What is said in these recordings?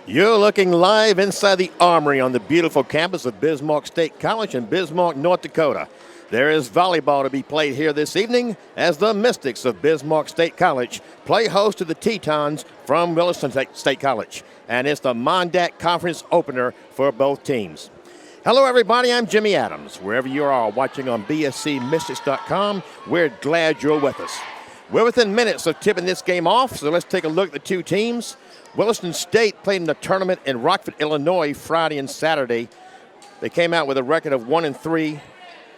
You're looking live inside the Armory on the beautiful campus of Bismarck State College in Bismarck, North Dakota. There is volleyball to be played here this evening as the Mystics of Bismarck State College play host to the Tetons from Williston State College. And it's the Mondac Conference opener for both teams. Hello, everybody. I'm Jimmy Adams. Wherever you are watching on bscmystics.com, we're glad you're with us. We're within minutes of tipping this game off, so let's take a look at the two teams. Williston State played in the tournament in Rockford, Illinois, Friday and Saturday. They came out with a record of 1-3,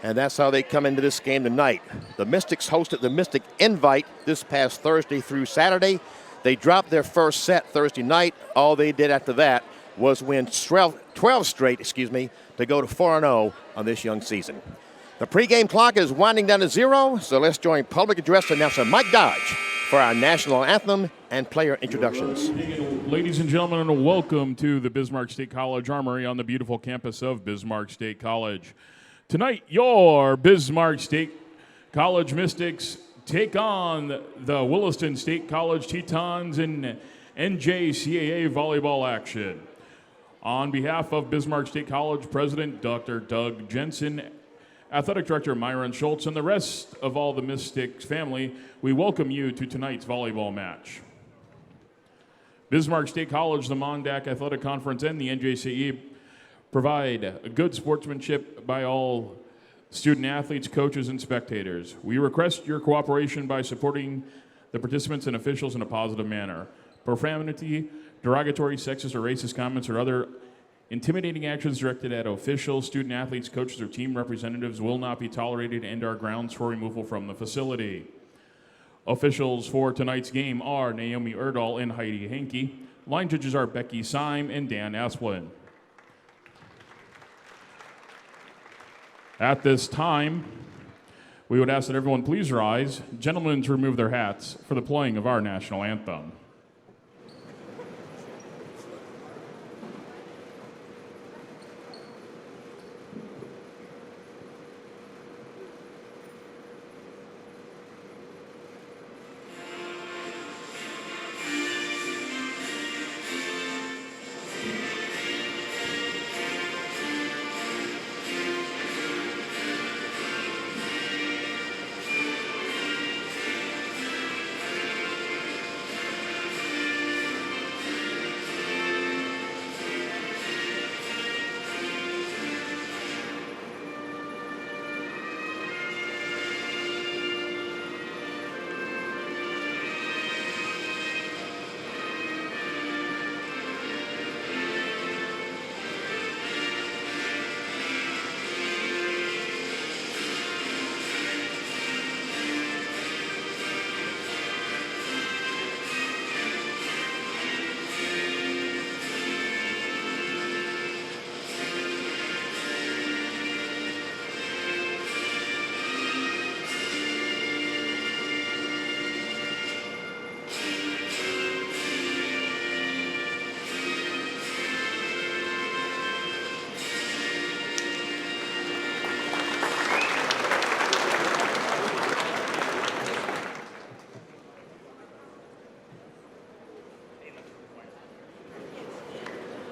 and that's how they come into this game tonight. The Mystics hosted the Mystic Invite this past Thursday through Saturday. They dropped their first set Thursday night. All they did after that was win 12 straight, to go to 4-0 on this young season. The pregame clock is winding down to 0, so let's join public address announcer Mike Dodge for our national anthem and player introductions. Ladies and gentlemen, welcome to the Bismarck State College Armory on the beautiful campus of Bismarck State College. Tonight, your Bismarck State College Mystics take on the Williston State College Tetons in NJCAA volleyball action. On behalf of Bismarck State College President Dr. Doug Jensen, Athletic Director Myron Schultz, and the rest of all the Mystics family, we welcome you to tonight's volleyball match. Bismarck State College, the Mondac Athletic Conference, and the NJCAA provide good sportsmanship by all student athletes, coaches, and spectators. We request your cooperation by supporting the participants and officials in a positive manner. Profanity, derogatory, sexist, or racist comments, or other intimidating actions directed at officials, student athletes, coaches, or team representatives will not be tolerated and are grounds for removal from the facility. Officials for tonight's game are Naomi Erdahl and Heidi Henke. Line judges are Becky Syme and Dan Asplin. At this time, we would ask that everyone please rise, gentlemen to remove their hats for the playing of our national anthem.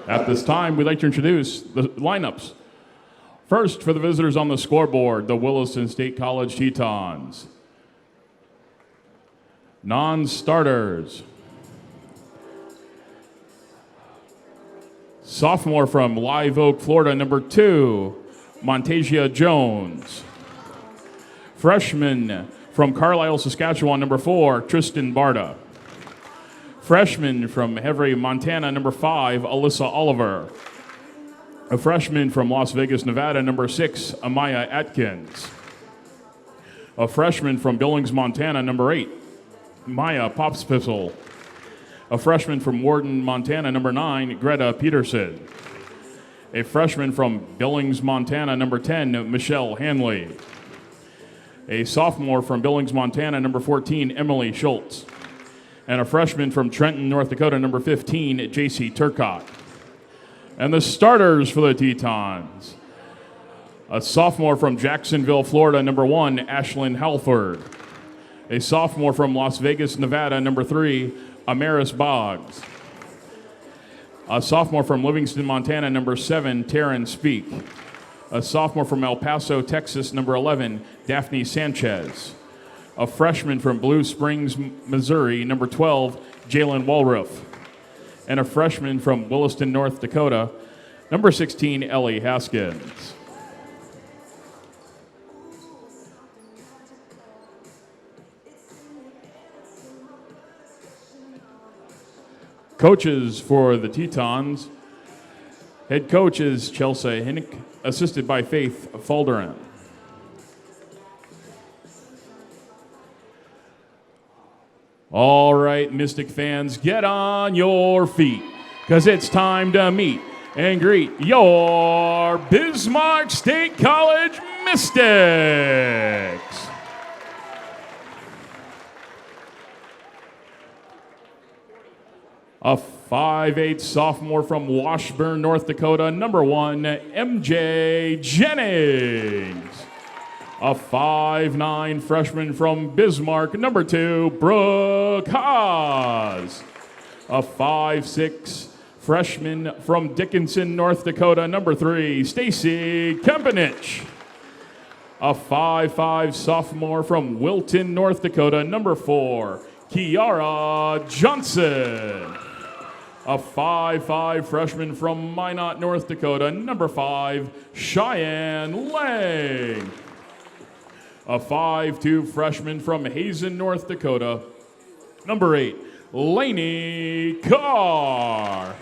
At this time, we'd like to introduce the lineups. First, for the visitors on the scoreboard, the Williston State College Tetons. Non-starters. Sophomore from Live Oak, Florida, number 2, Montasia Jones. Freshman from Carlisle, Saskatchewan, number 4, Tristan Barta. Freshman from Hevery, Montana, number 5, Alyssa Oliver. A freshman from Las Vegas, Nevada, number 6, Amaya Atkins. A freshman from Billings, Montana, number 8, Maya Popspissel. A freshman from Warden, Montana, number 9, Greta Peterson. A freshman from Billings, Montana, number 10, Michelle Hanley. A sophomore from Billings, Montana, number 14, Emily Schultz. And a freshman from Trenton, North Dakota, number 15, JC Turcott. And the starters for the Tetons. A sophomore from Jacksonville, Florida, number 1, Ashlyn Halford. A sophomore from Las Vegas, Nevada, number 3, Amaris Boggs. A sophomore from Livingston, Montana, number 7, Taryn Speak. A sophomore from El Paso, Texas, number 11, Daphne Sanchez. A freshman from Blue Springs, Missouri, number 12, Jalen Walruff. And a freshman from Williston, North Dakota, number 16, Ellie Haskins. Coaches for the Tetons. Head coach is Chelsea Hinnick, assisted by Faith Falderan. All right, Mystic fans, get on your feet, because it's time to meet and greet your Bismarck State College Mystics. A 5'8" sophomore from Washburn, North Dakota, number 1, MJ Jennings. A 5'9" freshman from Bismarck, number 2, Brooke Haas. A 5'6" freshman from Dickinson, North Dakota, number 3, Stacy Kempenich. A 5'5" sophomore from Wilton, North Dakota, number 4, Kiara Johnson. A 5'5" freshman from Minot, North Dakota, number 5, Cheyenne Lang. A 5'2" freshman from Hazen, North Dakota, number 8, Lainey Carr.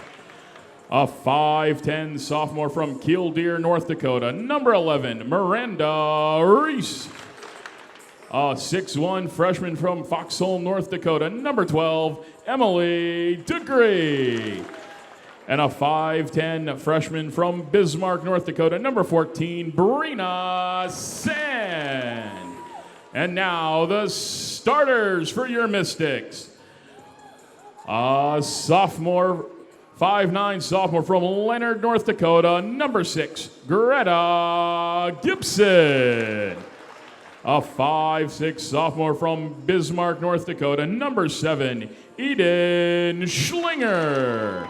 A 5'10" sophomore from Killdeer, North Dakota, number 11, Miranda Reese. A 6'1" freshman from Foxhole, North Dakota, number 12, Emily Degree. And a 5'10" freshman from Bismarck, North Dakota, number 14, Brina Sand. And now the starters for your Mystics. A sophomore, 5'9" sophomore from Leonard, North Dakota, number 6, Greta Gibson. A 5'6" sophomore from Bismarck, North Dakota, number 7, Eden Schlinger.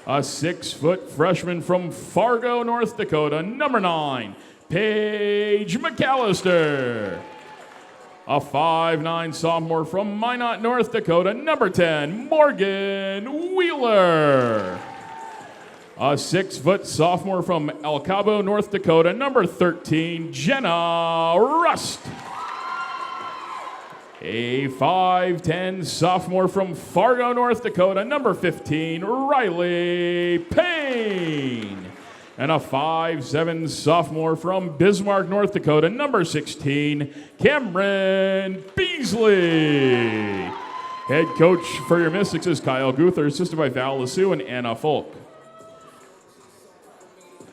A 6-foot freshman from Fargo, North Dakota, number 9, Paige McAllister. A 5'9" sophomore from Minot, North Dakota, number 10, Morgan Wheeler. A 6-foot sophomore from El Cabo, North Dakota, number 13, Jenna Rust. A 5'10" sophomore from Fargo, North Dakota, number 15, Riley Payne. And a 5'7" sophomore from Bismarck, North Dakota, number 16, Cameron Beasley. Head coach for your Mystics is Kyle Guther, assisted by Val Lassou and Anna Folk.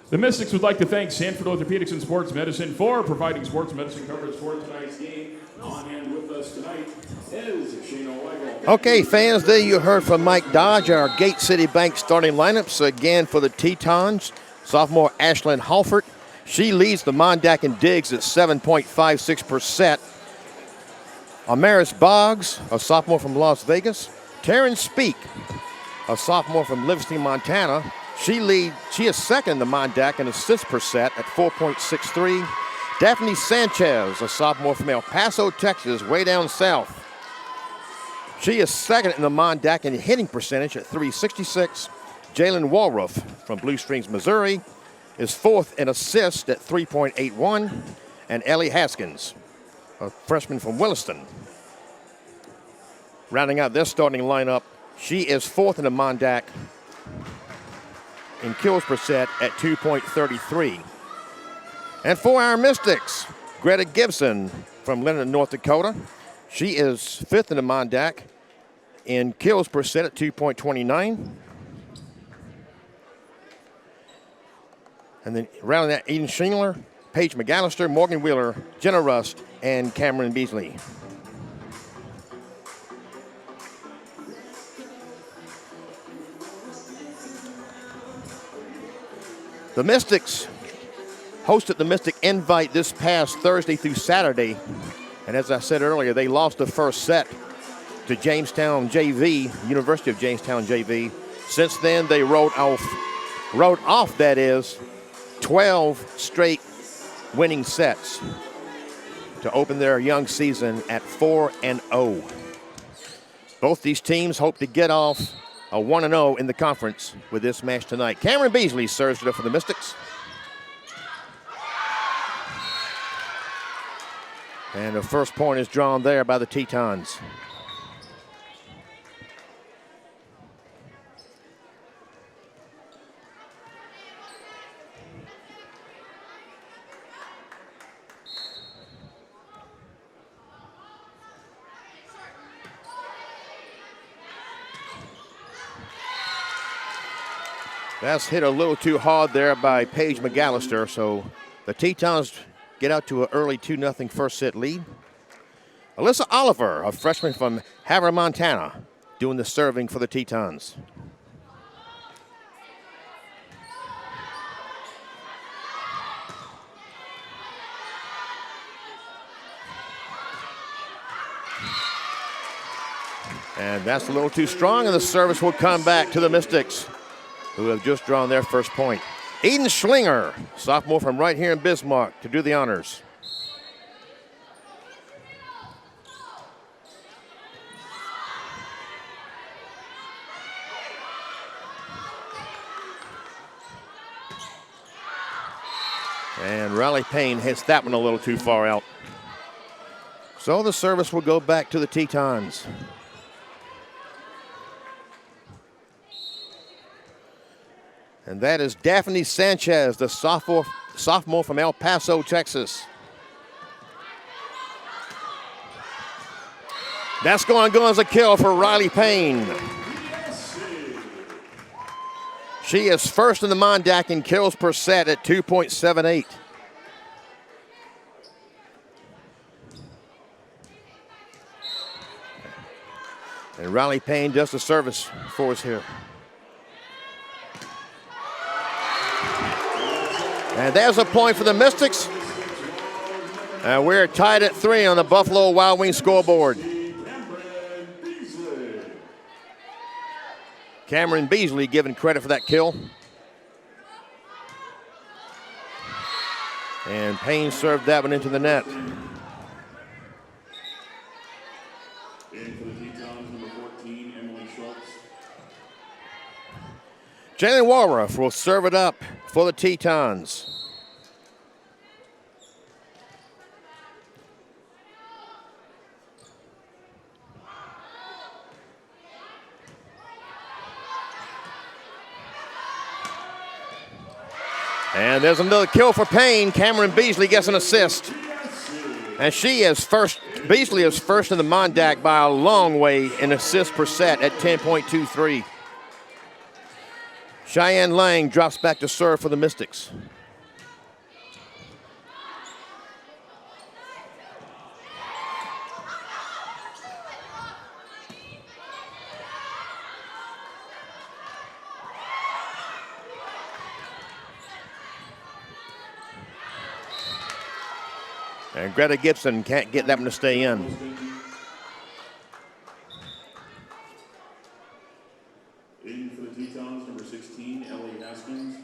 The Mystics would like to thank Sanford Orthopedics and Sports Medicine for providing sports medicine coverage for tonight's game. On hand with us tonight is Shane O'Weigel. Okay, fans, there you heard from Mike Dodge, our Gate City Bank starting lineups. Again, for the Tetons, sophomore Ashlyn Halford. She leads the Mondack in digs at 7.56%. Amaris Boggs, a sophomore from Las Vegas. Taryn Speak, a sophomore from Livingston, Montana. She is second in the Mondack in assists per set at 4.63. Daphne Sanchez, a sophomore from El Paso, Texas, way down south. She is second in the Mondack in hitting percentage at 366. Jalen Walruff from Blue Springs, Missouri, is fourth in assists at 3.81. And Ellie Haskins, a freshman from Williston. Rounding out their starting lineup, she is fourth in the Mondack in kills per set at 2.33. And for our Mystics, Greta Gibson from Leonard, North Dakota. She is fifth in the Mondack in kills per set at 2.29. And then rounding that, Eden Schindler, Paige McAllister, Morgan Wheeler, Jenna Rust, and Cameron Beasley. The Mystics hosted the Mystic Invite this past Thursday through Saturday. And as I said earlier, they lost the first set to Jamestown JV, University of Jamestown JV, Since then, they wrote off, that is, 12 straight winning sets to open their young season at 4-0. Both these teams hope to get off a 1-0 in the conference with this match tonight. Cameron Beasley serves it up for the Mystics. And the first point is drawn there by the Tetons. That's hit a little too hard there by Paige McAllister, so the Tetons get out to an early 2-0 first set lead. Alyssa Oliver, a freshman from Havre, Montana, doing the serving for the Tetons. And that's a little too strong, and the service will come back to the Mystics, who have just drawn their first point. Eden Schlinger, sophomore from right here in Bismarck, to do the honors. And Riley Payne hits that one a little too far out. So the service will go back to the Tetons. And that is Daphne Sanchez, the sophomore from El Paso, Texas. That's going to go as a kill for Riley Payne. She is first in the Mondac in kills per set at 2.78. And Riley Payne does the service for us here. And there's a point for the Mystics. And we're tied at 3 on the Buffalo Wild Wings scoreboard. Cameron Beasley given credit for that kill. And Payne served that one into the net. In for the Tetons, number 14, Emily Schultz. Jalen Walraff will serve it up for the Tetons. And there's another kill for Payne. Cameron Beasley gets an assist. And Beasley is first in the Mondac by a long way in assists per set at 10.23. Cheyenne Lang drops back to serve for the Mystics. And Greta Gibson can't get that one to stay in. In for the Tetons, number 16, Ellie Haskins.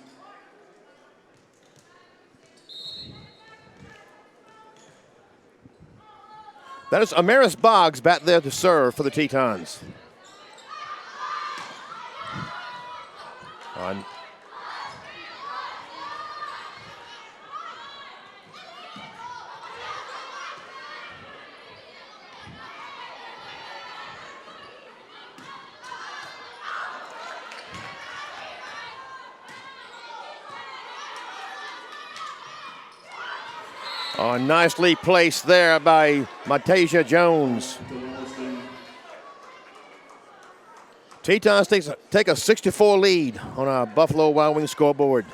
That is Amaris Boggs back there to serve for the Tetons. On. Oh, nicely placed there by Matasia Jones. Tetons take a 6-4 lead on our Buffalo Wild Wings scoreboard.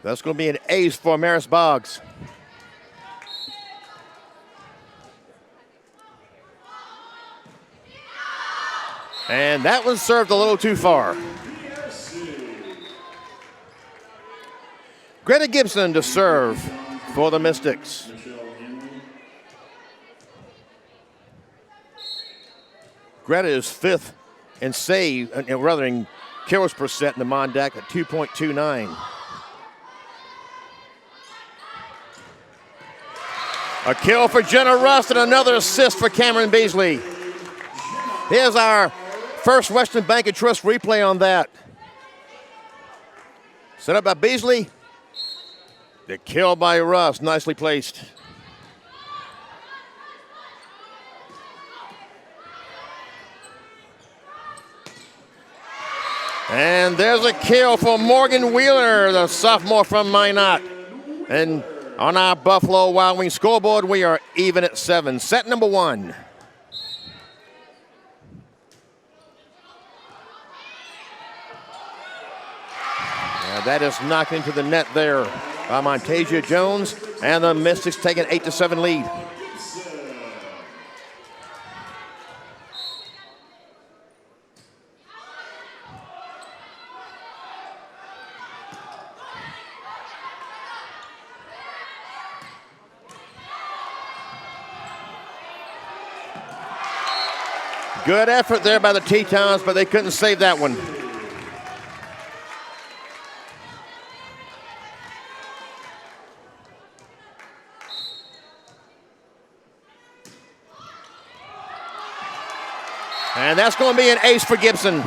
That's going to be an ace for Amaris Boggs. And that one served a little too far. Greta Gibson to serve for the Mystics. Greta is 5th in save, rather in kills per set in the Mondac at 2.29. A kill for Jenna Rust and another assist for Cameron Beasley. Here's our first Western Bank and Trust replay on that. Set up by Beasley. The kill by Rust, nicely placed. And there's a kill for Morgan Wheeler, the sophomore from Minot. And on our Buffalo Wild Wings scoreboard, we are even at 7. Set number 1. That is knocked into the net there by Montasia Jones, and the Mystics take an 8-7 lead. Good effort there by the Tetons, but they couldn't save that one. And that's going to be an ace for Gibson.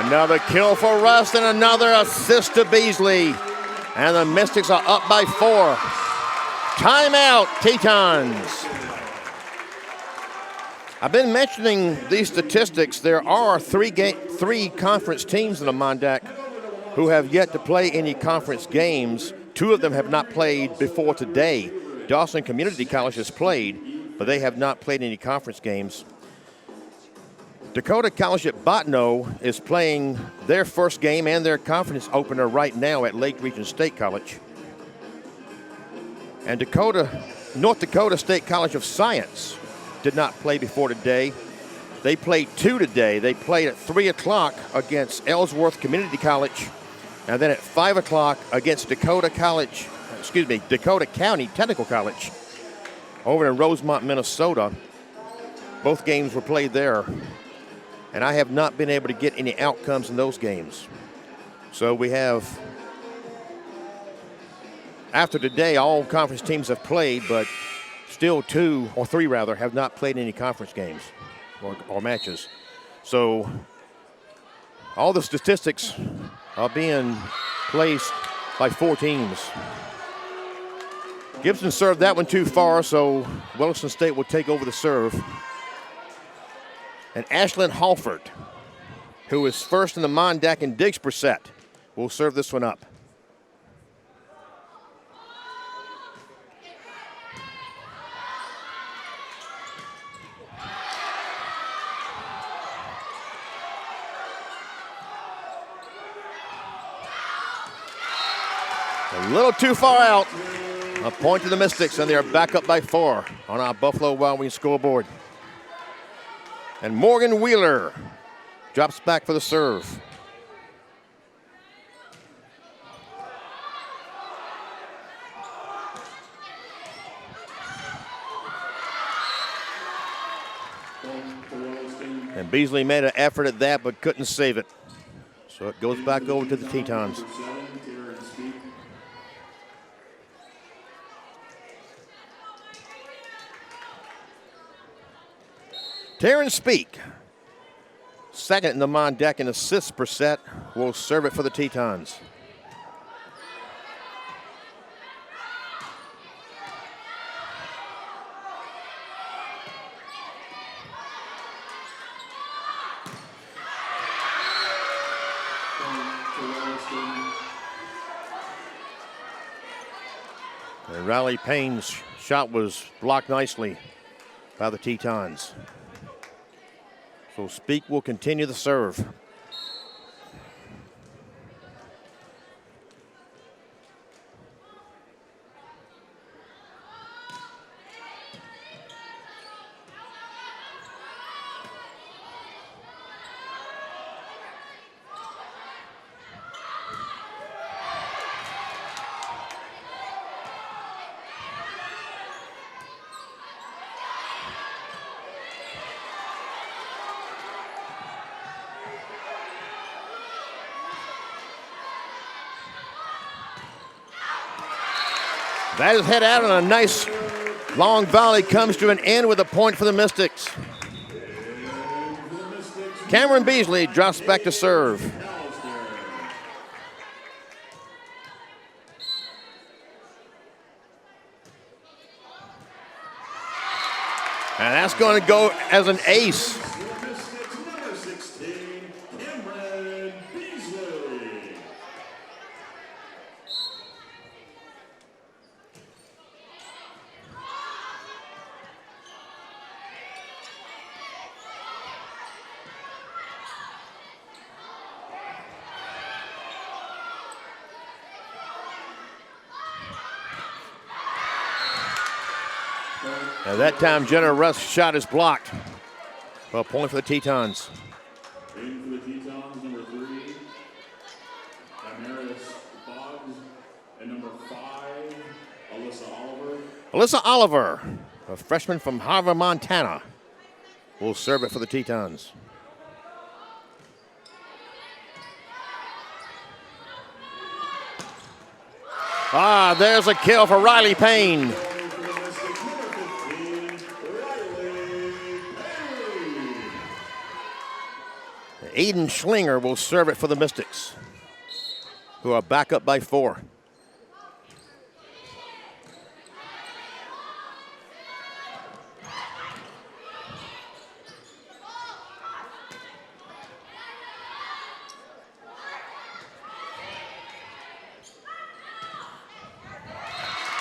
Another kill for Rust and another assist to Beasley. And the Mystics are up by 4. Timeout, Tetons. I've been mentioning these statistics. There are three conference teams in the Mondac who have yet to play any conference games. 2 of them have not played before today. Dawson Community College has played, but they have not played any conference games. Dakota College at Bottineau is playing their first game and their conference opener right now at Lake Region State College. And North Dakota State College of Science did not play before today. They played 2 today. They played at 3 o'clock against Ellsworth Community College, and then at 5 o'clock against Dakota County Technical College over in Rosemont, Minnesota. Both games were played there. And I have not been able to get any outcomes in those games. So we have, after today, all conference teams have played, but still 2 or 3 rather have not played any conference games or matches. So all the statistics are being placed by 4 teams. Gibson served that one too far, so Williston State will take over the serve. And Ashlyn Halford, who is first in the Mondac in digs per set, will serve this one up. A little too far out. A point to the Mystics, and they are back up by 4 on our Buffalo Wild Wings scoreboard. And Morgan Wheeler drops back for the serve. And Beasley made an effort at that but couldn't save it. So it goes back over to the Tetons. Taryn Speak, second in the Mondac in assists per set, will serve it for the Tetons. And Riley Payne's shot was blocked nicely by the Tetons. So Speak will continue the serve. That is head out, and a nice long volley comes to an end with a point for the Mystics. Cameron Beasley drops back to serve. And that's going to go as an ace. At that time, Jenna Russ' shot is blocked. Well, point for the Tetons. In for the Tetons, number 3, Damaris Boggs, and number 5, Alyssa Oliver. Alyssa Oliver, a freshman from Harvard, Montana, will serve it for the Tetons. Ah, there's a kill for Riley Payne. Aiden Schlinger will serve it for the Mystics, who are back up by 4.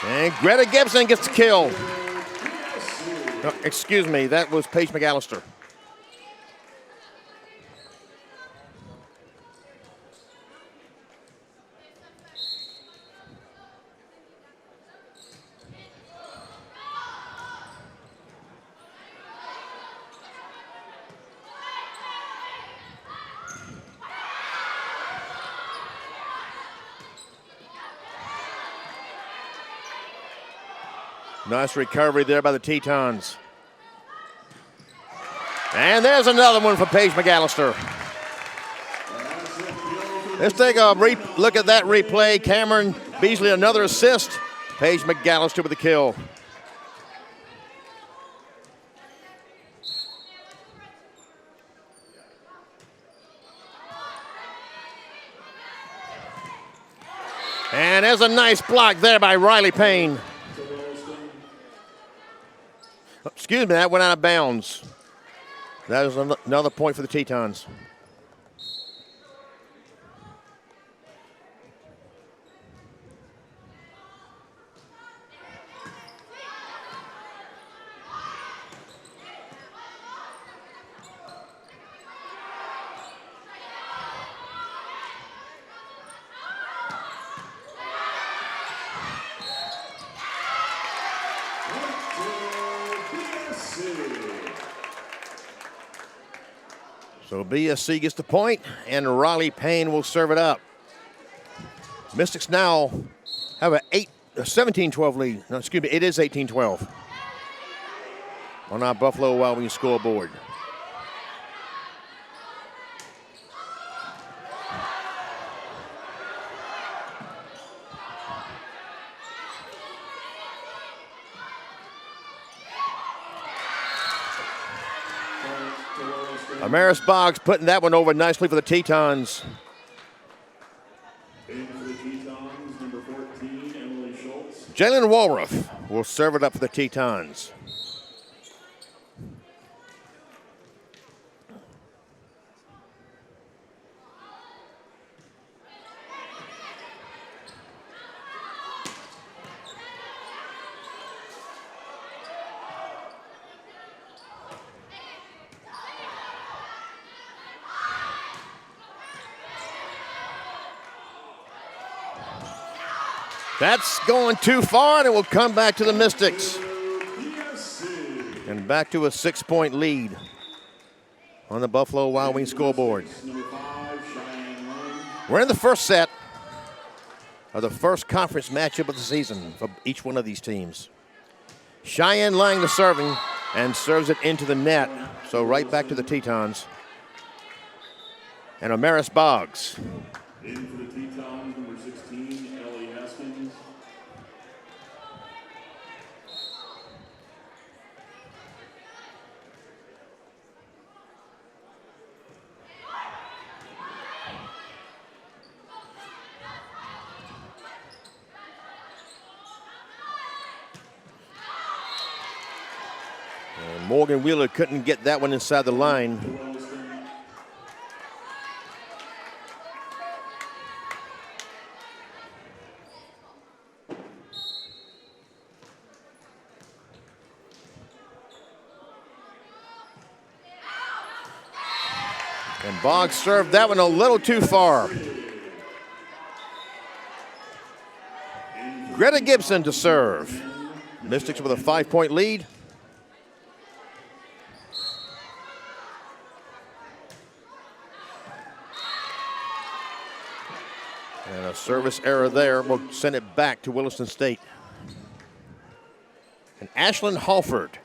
And Greta Gibson gets the kill. No, excuse me, that was Paige McAllister. Nice recovery there by the Tetons. And there's another one for Paige McAllister. Let's take a look at that replay. Cameron Beasley, another assist. Paige McAllister with the kill. And there's a nice block there by Riley Payne. Excuse me, that went out of bounds. That is another point for the Tetons. So BSC gets the point, and Riley Payne will serve it up. Mystics now have a 17-12 lead. No, excuse me, it is 18-12 on our Buffalo Wild Wings scoreboard. Amaris Boggs putting that one over nicely for the Tetons. In for the Tetons, number 14, Emily Schultz. Jalen Walrath will serve it up for the Tetons. That's going too far, and it will come back to the Mystics. And back to a 6-point lead on the Buffalo Wild Wings scoreboard. We're in the first set of the first conference matchup of the season for each one of these teams. Cheyenne Lang the serving and serves it into the net. So right back to the Tetons. And Amaris Boggs. In for the Tetons, number 16, Ellie Haskins. And Morgan Wheeler couldn't get that one inside the line. And Boggs served that one a little too far. Greta Gibson to serve. Mystics with a 5-point lead. And a service error there will send it back to Williston State. And Ashlyn Halford.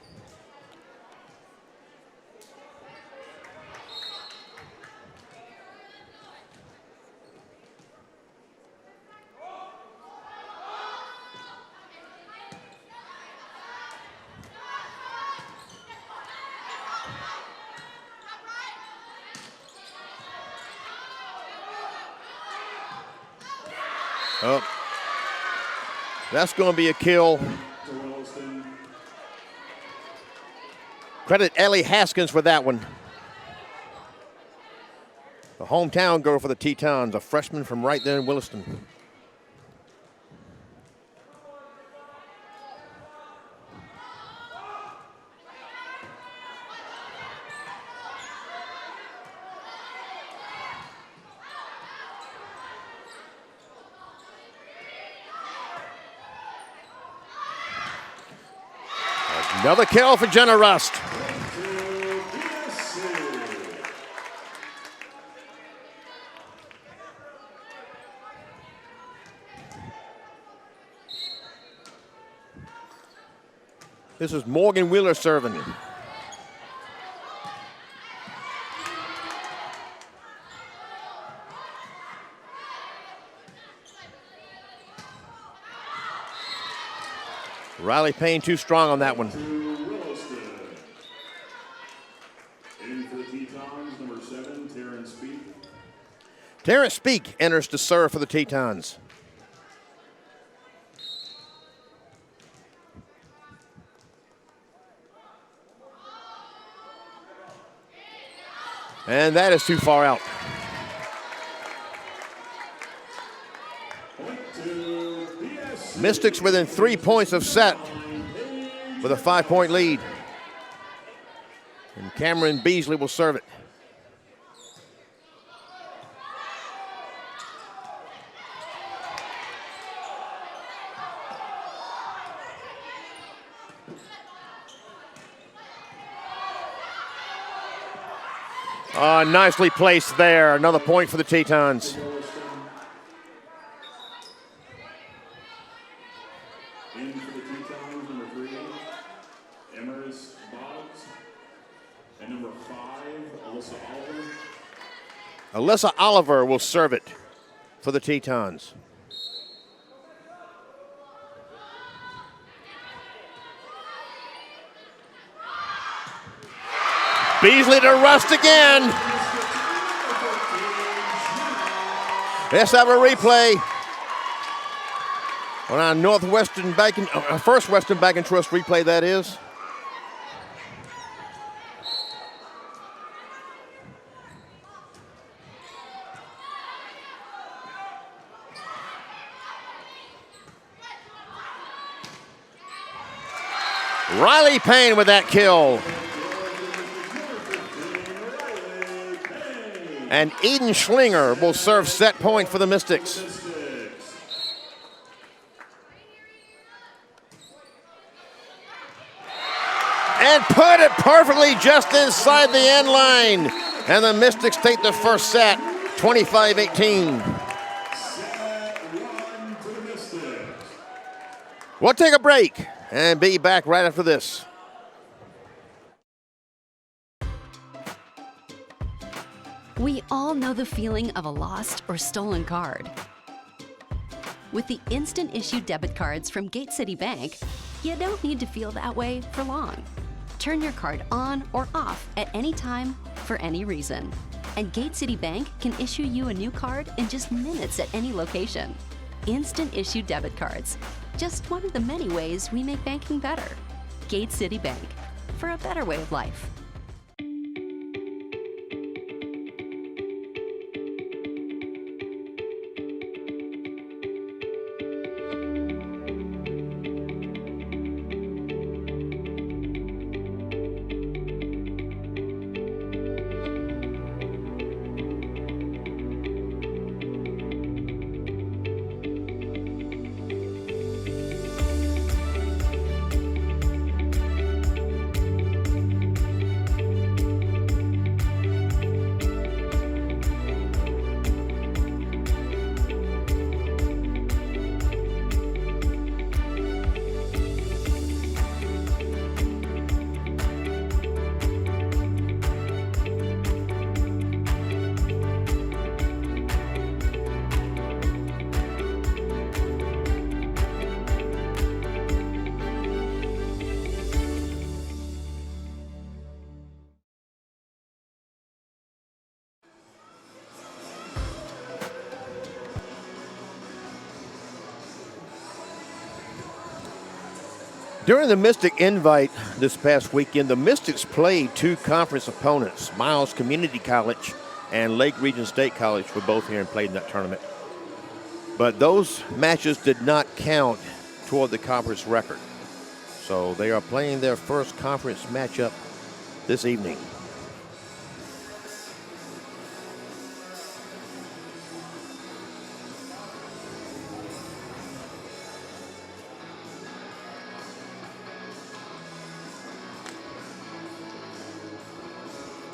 Oh, that's going to be a kill. Credit Ellie Haskins for that one. The hometown girl for the Tetons, a freshman from right there in Williston. Another kill for Jenna Rust. This is Morgan Wheeler serving. Riley Payne too strong on that one. In for the Tetons, number 7, Terrence Speak. Terrence Speak enters to serve for the Tetons. And that is too far out. Mystics within 3 points of set with a 5-point lead. And Cameron Beasley will serve it. Nicely placed there. Another point for the Tetons. In for the Tetons, number 3, Amaris Boggs. And number 5, Alyssa Oliver. Alyssa Oliver will serve it for the Tetons. Beasley to Rust again. Let's have a replay on our Northwestern Bank, First Western Bank and Trust replay, that is. Riley Payne with that kill. And Eden Schlinger will serve set point for the Mystics. and put it perfectly just inside the end line. And the Mystics take the first set, 25-18. We'll take a break and be back right after this. We all know the feeling of a lost or stolen card. With the instant issue debit cards from Gate City Bank, you don't need to feel that way for long. Turn your card on or off at any time for any reason. And Gate City Bank can issue you a new card in just minutes at any location. Instant issue debit cards. Just one of the many ways we make banking better. Gate City Bank, for a better way of life. During the Mystic Invite this past weekend, the Mystics played two conference opponents. Miles Community College and Lake Region State College were both here and played in that tournament. But those matches did not count toward the conference record. So they are playing their first conference matchup this evening.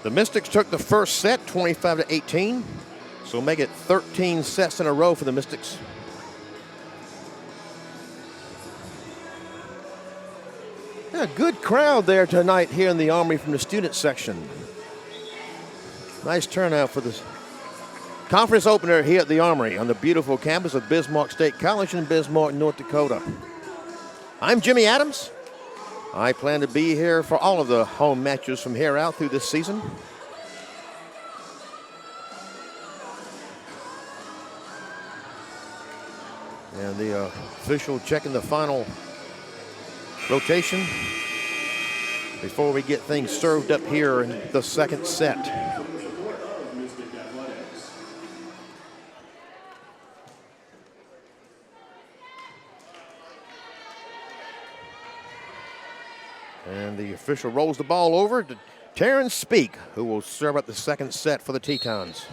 The Mystics took the first set, 25-18. So make it 13 sets in a row for the Mystics. Yeah, good crowd there tonight here in the Armory from the student section. Nice turnout for the conference opener here at the Armory on the beautiful campus of Bismarck State College in Bismarck, North Dakota. I'm Jimmy Adams. I plan to be here for all of the home matches from here out through this season. And the official checking the final rotation before we get things served up here in the second set. And the official rolls the ball over to Terrence Speak, who will serve up the second set for the Tetons.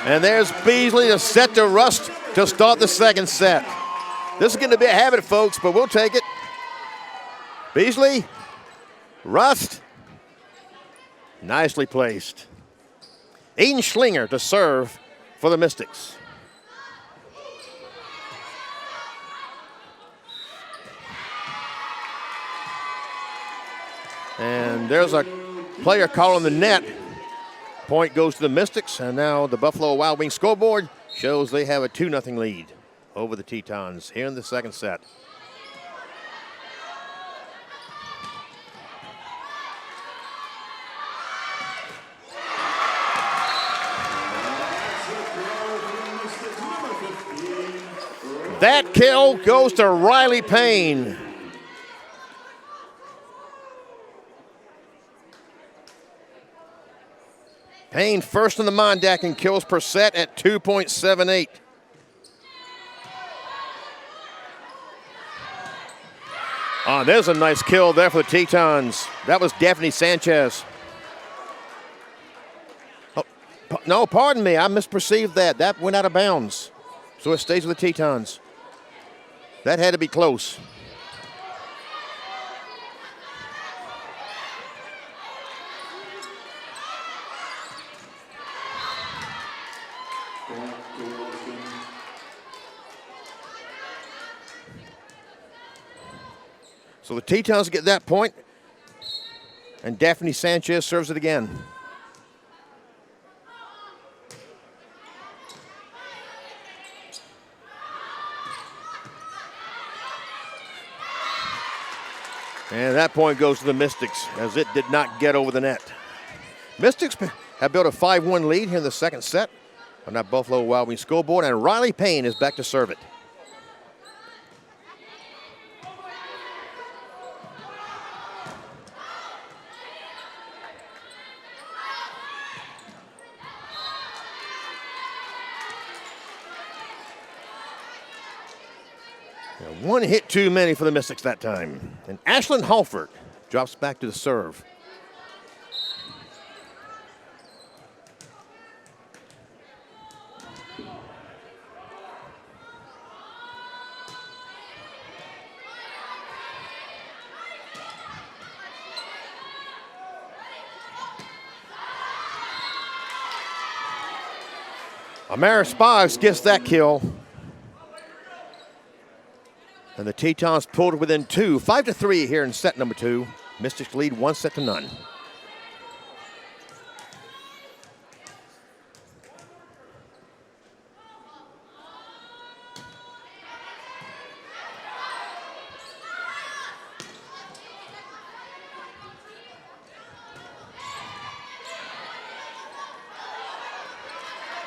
And there's Beasley to set to Rust to start the second set. This is going to be a habit, folks, but we'll take it. Beasley, Rust. Nicely placed. Aiden Schlinger to serve for the Mystics. And there's a player calling the net. Point goes to the Mystics, and now the Buffalo Wild Wings scoreboard shows they have a 2-0 lead over the Tetons here in the second set. That kill goes to Riley Payne. Payne first in the Mondack in kills per set at 2.78. Oh, there's a nice kill there for the Tetons. That was Daphne Sanchez. No, pardon me. I misperceived that. That went out of bounds. So it stays with the Tetons. That had to be close. So the Tetons get that point, and Daphne Sanchez serves it again. And that point goes to the Mystics, as it did not get over the net. Mystics have built a 5-1 lead here in the second set on that Buffalo Wild Wings scoreboard, and Riley Payne is back to serve it. One hit too many for the Mystics that time. And Ashlyn Halford drops back to the serve. Amara Sparks gets that kill. And the Tetons pulled within 2, 5-3 here in set number 2. Mystics lead 1-0.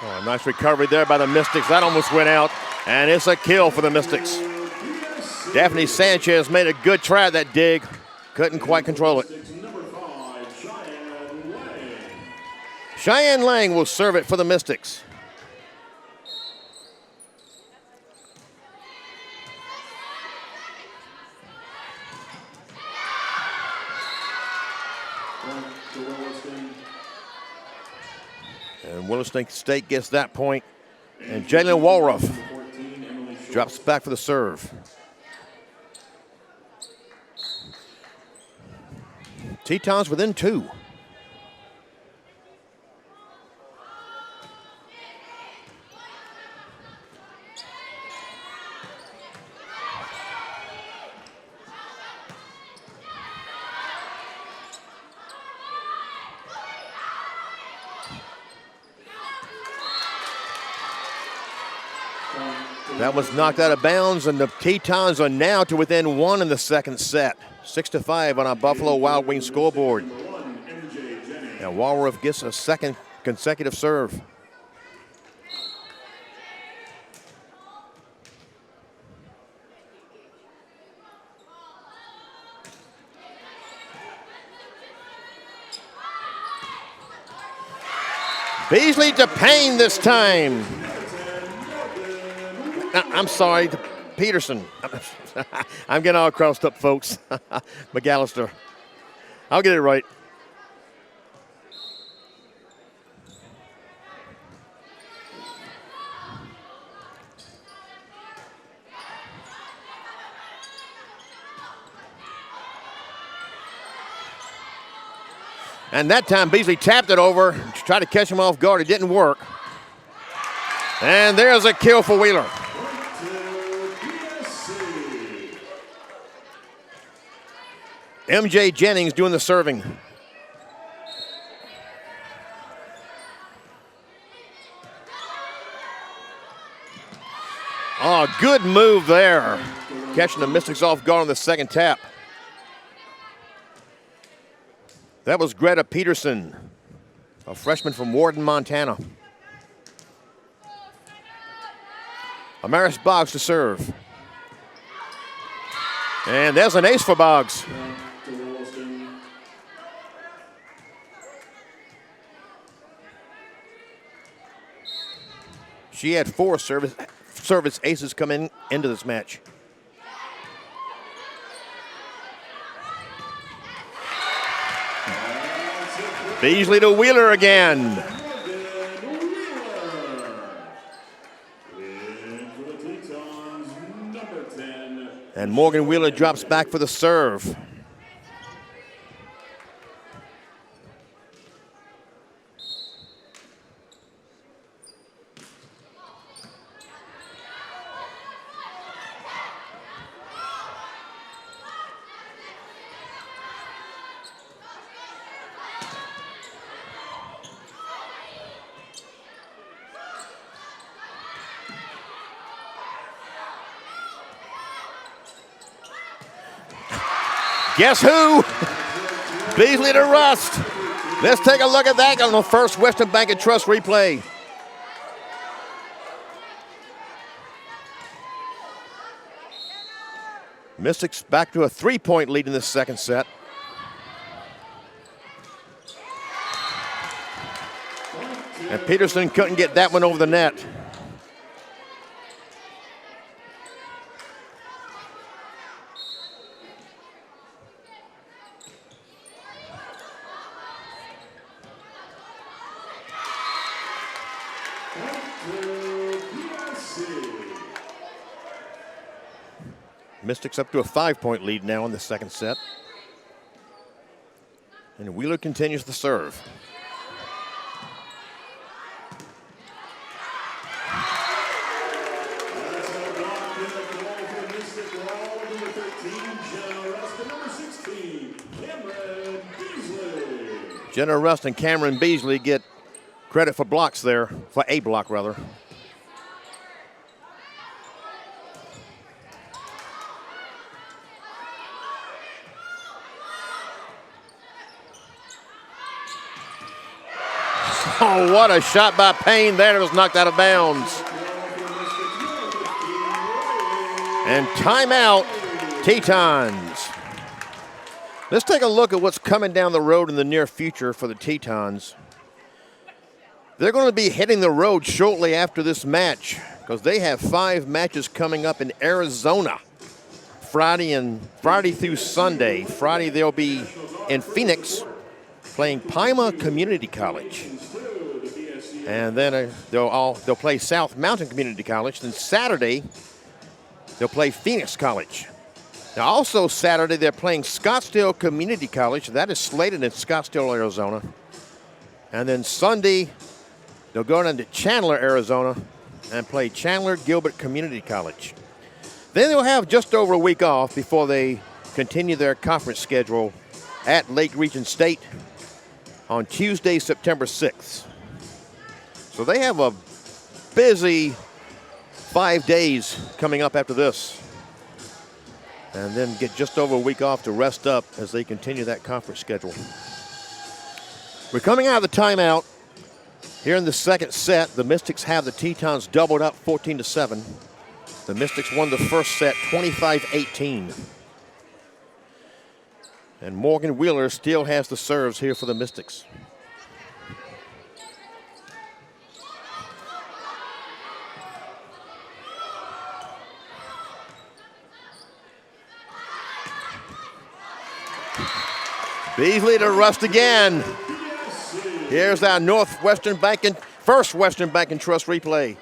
Oh, nice recovery there by the Mystics. That almost went out, and it's a kill for the Mystics. Daphne Sanchez made a good try at that dig. Couldn't quite control it. Cheyenne Lang will serve it for the Mystics. And Williston State gets that point. And Jalen Walruff drops back for the serve. Tetons within 2. That was knocked out of bounds, and the Tetons are now to within 1 in the second set. 6-5 on our Buffalo Wild Wings scoreboard. Now Walruff gets a second consecutive serve. Beasley to Payne this time. I'm sorry, to Peterson. I'm getting all crossed up, folks. McAllister. I'll get it right. And that time Beasley tapped it over to try to catch him off guard. It didn't work. And there's a kill for Wheeler. MJ Jennings doing the serving. Oh, good move there. Catching the Mystics off guard on the second tap. That was Greta Peterson, a freshman from Warden, Montana. Amaris Boggs to serve. And there's an ace for Boggs. She had 4 service aces come into this match. Beasley to Wheeler again. And Morgan Wheeler drops back for the serve. Guess who? Beasley to Rust. Let's take a look at that on the first Western Bank and Trust replay. Mystics back to a 3-point lead in the second set. And Peterson couldn't get that one over the net. Mystics up to a 5-point lead now in the second set. And Wheeler continues the serve. Jenna Rust and Cameron Beasley get credit for blocks there, for a block rather. Oh, what a shot by Payne there. It was knocked out of bounds. And timeout, Tetons. Let's take a look at what's coming down the road in the near future for the Tetons. They're going to be hitting the road shortly after this match because they have 5 matches coming up in Arizona. Friday through Sunday. Friday they'll be in Phoenix playing Pima Community College. And then they'll play South Mountain Community College. Then Saturday, they'll play Phoenix College. Now also Saturday, they're playing Scottsdale Community College. That is slated in Scottsdale, Arizona. And then Sunday, they'll go down to Chandler, Arizona, and play Chandler Gilbert Community College. Then they'll have just over a week off before they continue their conference schedule at Lake Region State on Tuesday, September 6th. So they have a busy 5 days coming up after this. And then get just over a week off to rest up as they continue that conference schedule. We're coming out of the timeout. Here in the second set, the Mystics have the Tetons doubled up 14-7. The Mystics won the first set 25-18. And Morgan Wheeler still has the serves here for the Mystics. Beasley to Rust again. Here's our first Western Bank and Trust replay.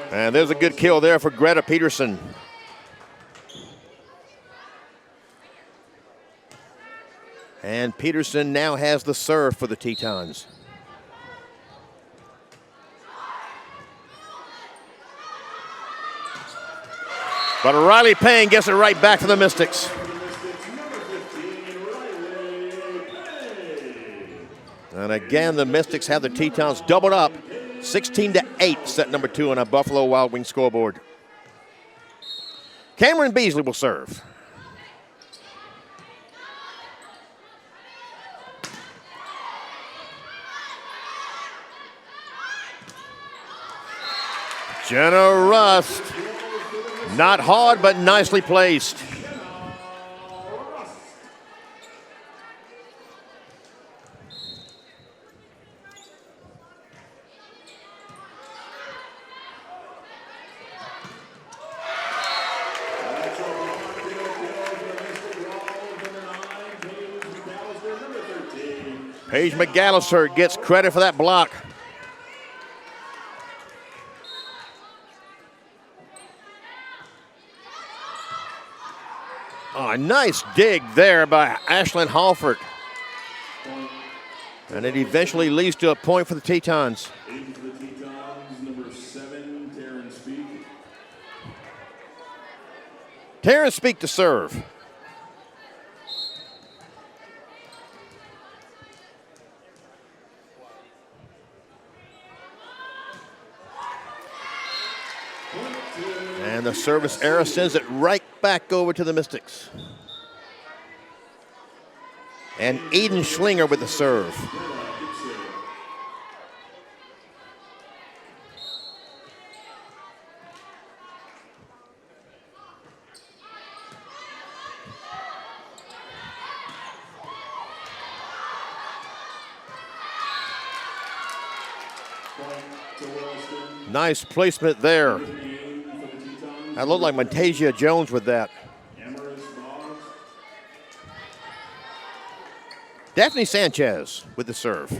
And there's a good kill there for Greta Peterson. And Peterson now has the serve for the Tetons. But Riley Payne gets it right back to the Mystics. And again, the Mystics have the Tetons doubled up 16-8, set number 2 on our Buffalo Wild Wings scoreboard. Cameron Beasley will serve. Jenna Rust, not hard, but nicely placed. Paige McAllister gets credit for that block. Oh, a nice dig there by Ashlyn Halford. And it eventually leads to a point for the Tetons. Into the Tetons, number 7, Taryn Speak. Taryn Speak to serve. And the service error sends it right back over to the Mystics. And Eden Schlinger with the serve. Nice placement there. That looked like Montasia Jones with that. Daphne Sanchez with the serve.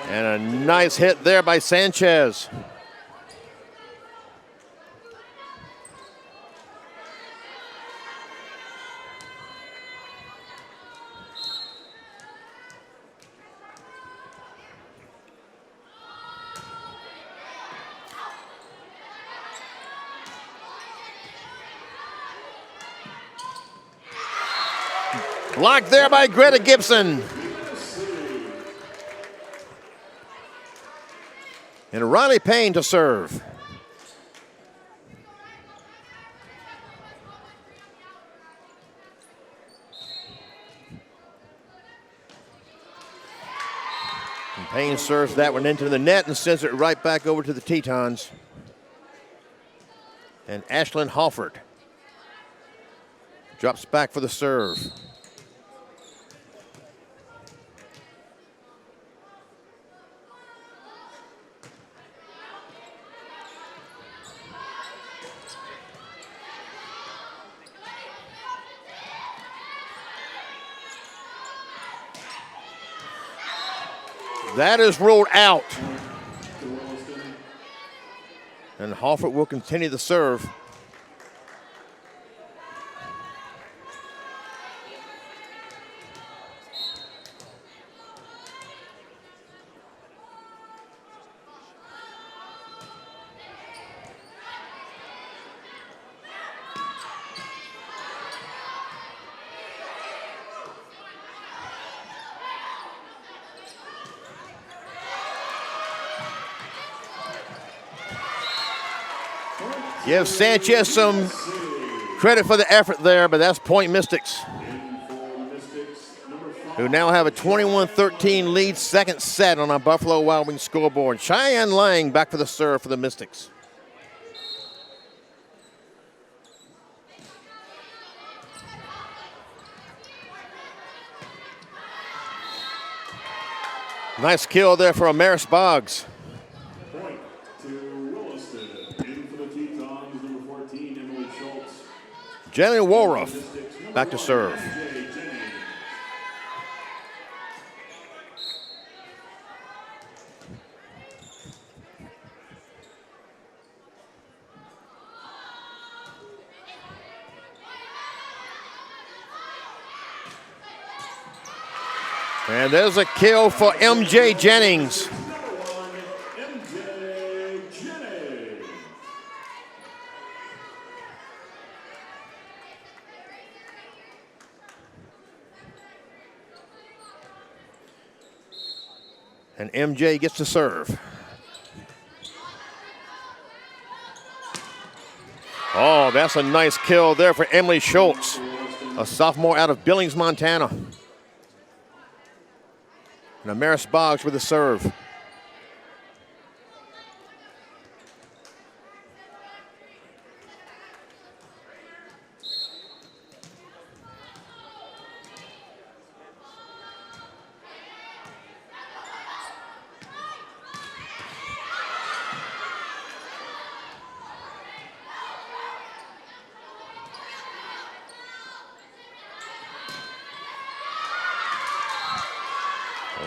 And a nice hit there by Sanchez. Blocked there by Greta Gibson. And Riley Payne to serve. And Payne serves that one into the net and sends it right back over to the Tetons. And Ashlyn Halford drops back for the serve. That is ruled out. And Halford will continue the serve. Give Sanchez some credit for the effort there, but that's point Mystics, who now have a 21-13 lead, second set on our Buffalo Wild Wings scoreboard. Cheyenne Lang back for the serve for the Mystics. Nice kill there for Amaris Boggs. Jenny Walruff back to serve. And there's a kill for MJ Jennings. And MJ gets to serve. Oh, that's a nice kill there for Emily Schultz, a sophomore out of Billings, Montana. And Amaris Boggs with the serve.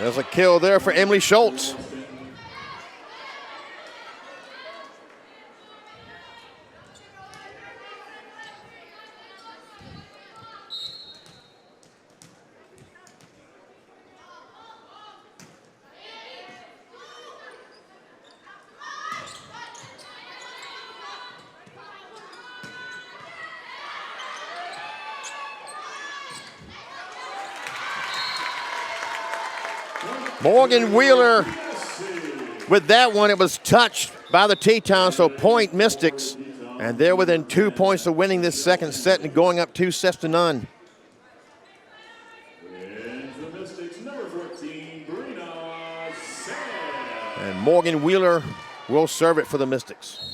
There's a kill there for Emily Schultz. Morgan Wheeler with that one. It was touched by the Tetons, so point Mystics. And they're within 2 points of winning this second set and going up 2-0. And Morgan Wheeler will serve it for the Mystics.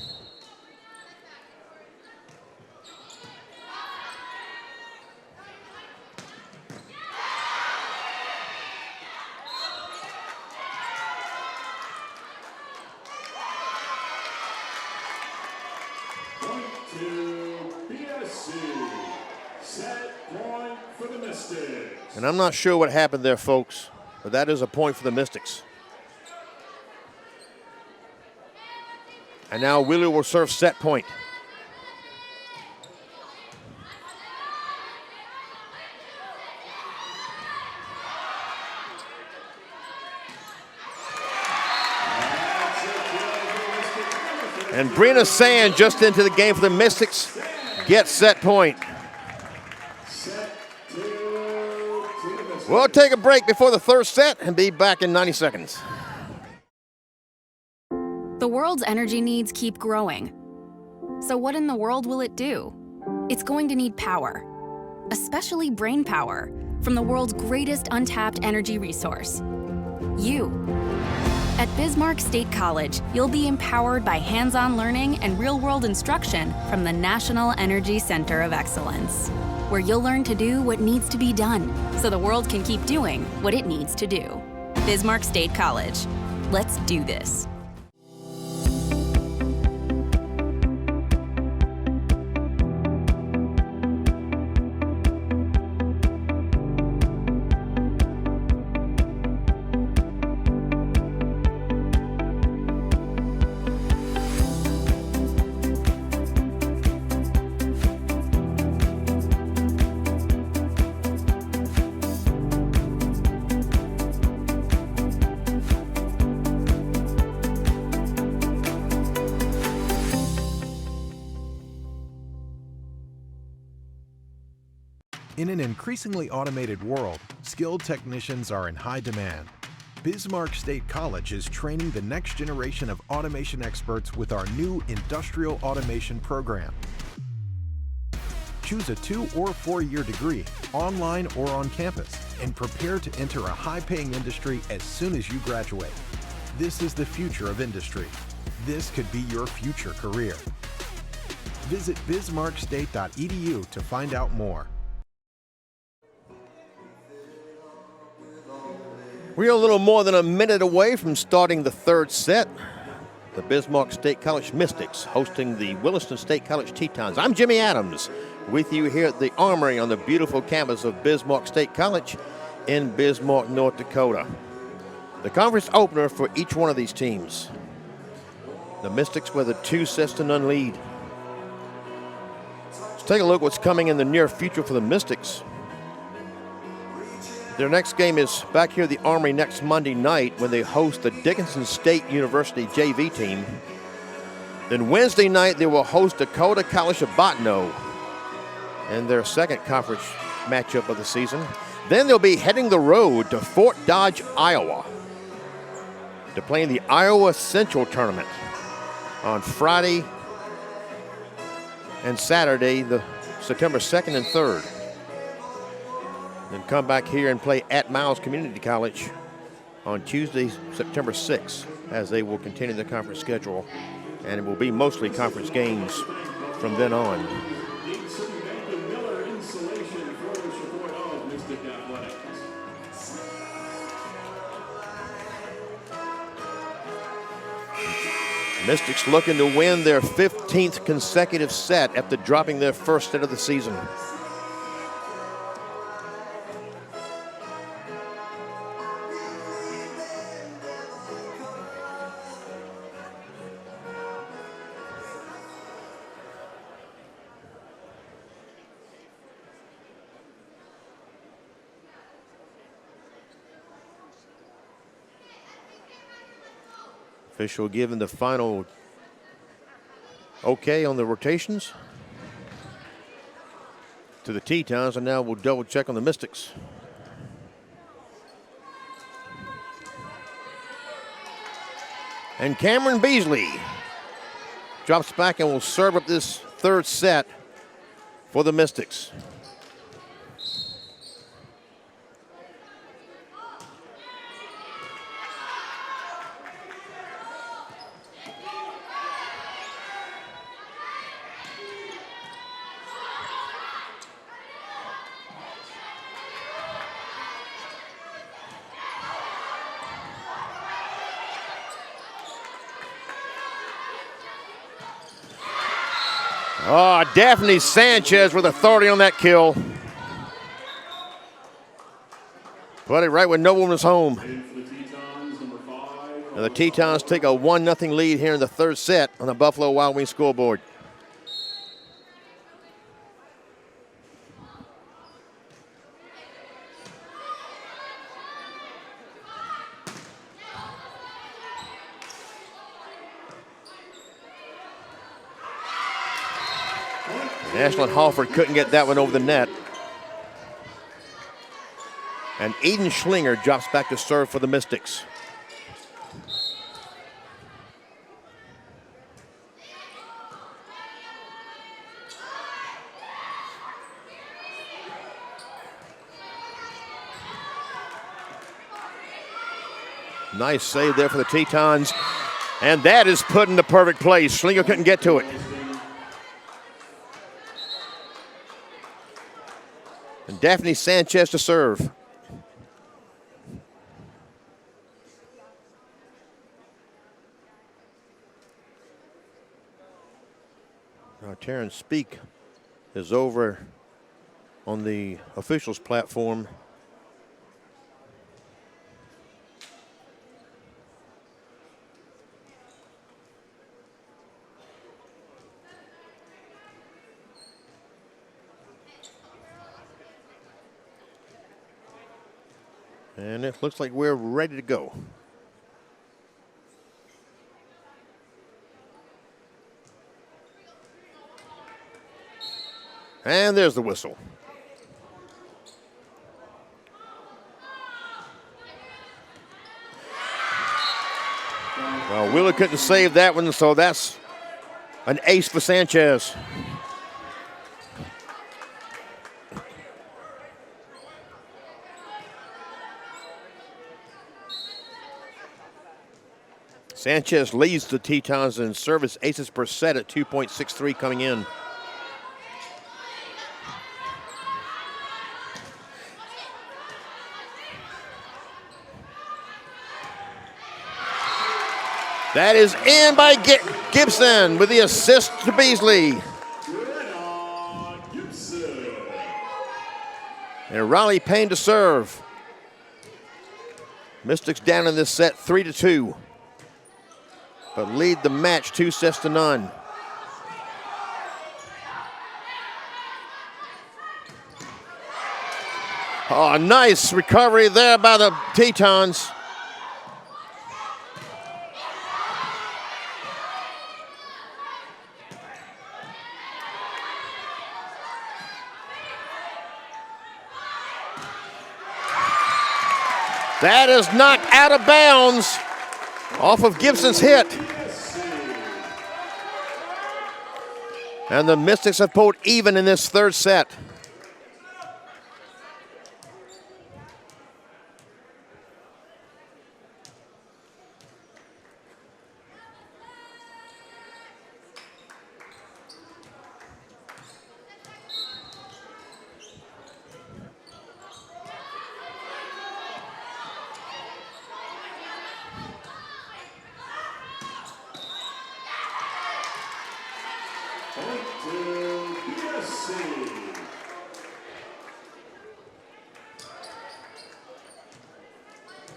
And I'm not sure what happened there, folks, but that is a point for the Mystics. And now Wheeler will serve set point. And Brina Sand just into the game for the Mystics. Gets set point. We'll take a break before the third set and be back in 90 seconds. The world's energy needs keep growing. So what in the world will it do? It's going to need power, especially brain power, from the world's greatest untapped energy resource, you. At Bismarck State College, you'll be empowered by hands-on learning and real-world instruction from the National Energy Center of Excellence, where you'll learn to do what needs to be done so the world can keep doing what it needs to do. Bismarck State College. Let's do this. In an increasingly automated world, skilled technicians are in high demand. Bismarck State College is training the next generation of automation experts with our new Industrial Automation program. Choose a 2- or 4-year degree, online or on campus, and prepare to enter a high-paying industry as soon as you graduate. This is the future of industry. This could be your future career. Visit bismarckstate.edu to find out more. We're a little more than a minute away from starting the third set. The Bismarck State College Mystics hosting the Williston State College Tetons. I'm Jimmy Adams with you here at the Armory on the beautiful campus of Bismarck State College in Bismarck, North Dakota. The conference opener for each one of these teams. The Mystics with a 2-0 lead. Let's take a look what's coming in the near future for the Mystics. Their next game is back here at the Armory next Monday night when they host the Dickinson State University JV team. Then Wednesday night they will host Dakota College of Bottineau in their second conference matchup of the season. Then they'll be heading the road to Fort Dodge, Iowa to play in the Iowa Central Tournament on Friday and Saturday, the September 2nd and 3rd. Then come back here and play at Miles Community College on Tuesday, September 6th, as they will continue the conference schedule. And it will be mostly conference games from then on. Mystics looking to win their 15th consecutive set after dropping their first set of the season. Official giving the final okay on the rotations to the Tetons, and now we'll double check on the Mystics. And Cameron Beasley drops back and will serve up this third set for the Mystics. Oh, Daphne Sanchez with authority on that kill. Put it right when no one was home. And the Tetons take a 1-0 lead here in the third set on the Buffalo Wild Wings scoreboard. Ashlyn Halford couldn't get that one over the net. And Eden Schlinger drops back to serve for the Mystics. Nice save there for the Tetons. And that is put in the perfect place. Schlinger couldn't get to it. And Daphne Sanchez to serve. Now Terrence Speak is over on the officials platform. And it looks like we're ready to go. And there's the whistle. Well, Wheeler couldn't save that one, so that's an ace for Sanchez. Sanchez leads the Tetons in service aces per set at 2.63 coming in. That is in by Gibson with the assist to Beasley. And Riley Payne to serve. Mystics down in this set 3-2. But lead the match 2-0. Oh, nice recovery there by the Tetons. That is knocked out of bounds off of Gibson's hit. And the Mystics have pulled even in this third set.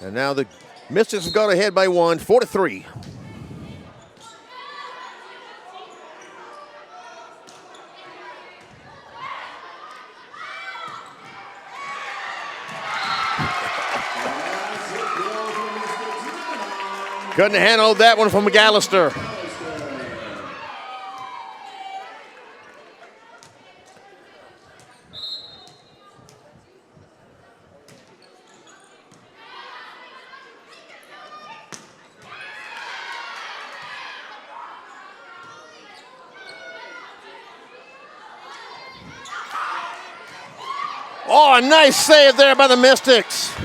And now the Mystics have got ahead by one, 4-3. Couldn't handle that one from McAllister. Oh, a nice save there by the Mystics.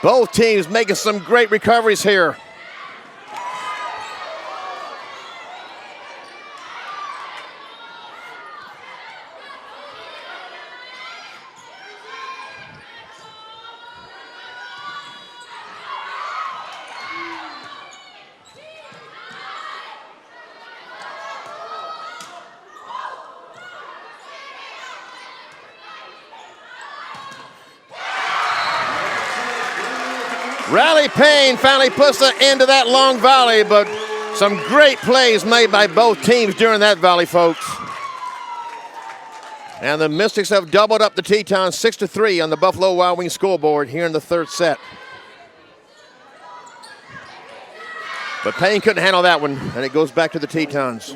Both teams making some great recoveries here. Riley Payne finally puts the end to that long volley, but some great plays made by both teams during that volley, folks. And the Mystics have doubled up the Tetons 6-3 on the Buffalo Wild Wings scoreboard here in the third set. But Payne couldn't handle that one, and it goes back to the Tetons.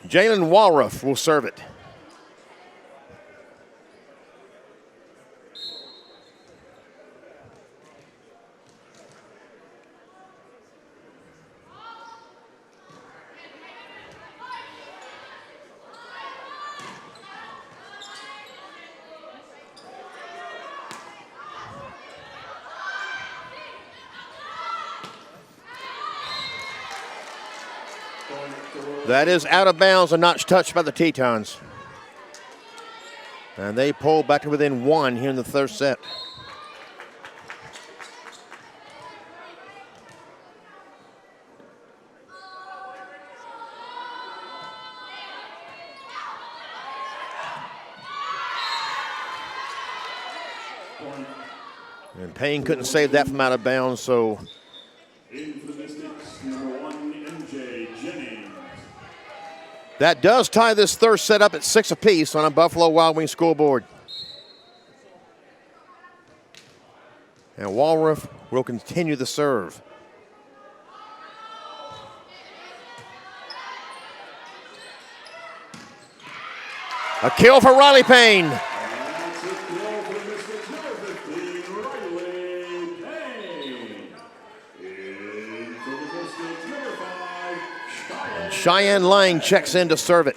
Jalen Walruff will serve it. That is out of bounds and not touched by the Tetons. And they pull back to within one here in the third set. And Payne couldn't save that from out of bounds, so that does tie this third set up at 6 apiece on a Buffalo Wild Wings scoreboard. And Walruff will continue the serve. A kill for Riley Payne. Cheyenne Lang checks in to serve it.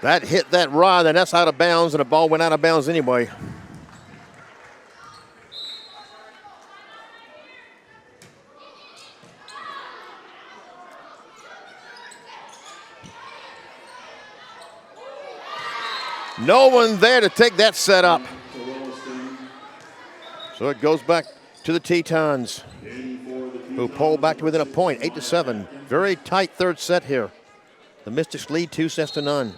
That hit that rod, and that's out of bounds, and the ball went out of bounds anyway. No one there to take that set up. So it goes back to the Tetons, who pull back to within a point, 8-7. Very tight third set here. The Mystics lead 2-0.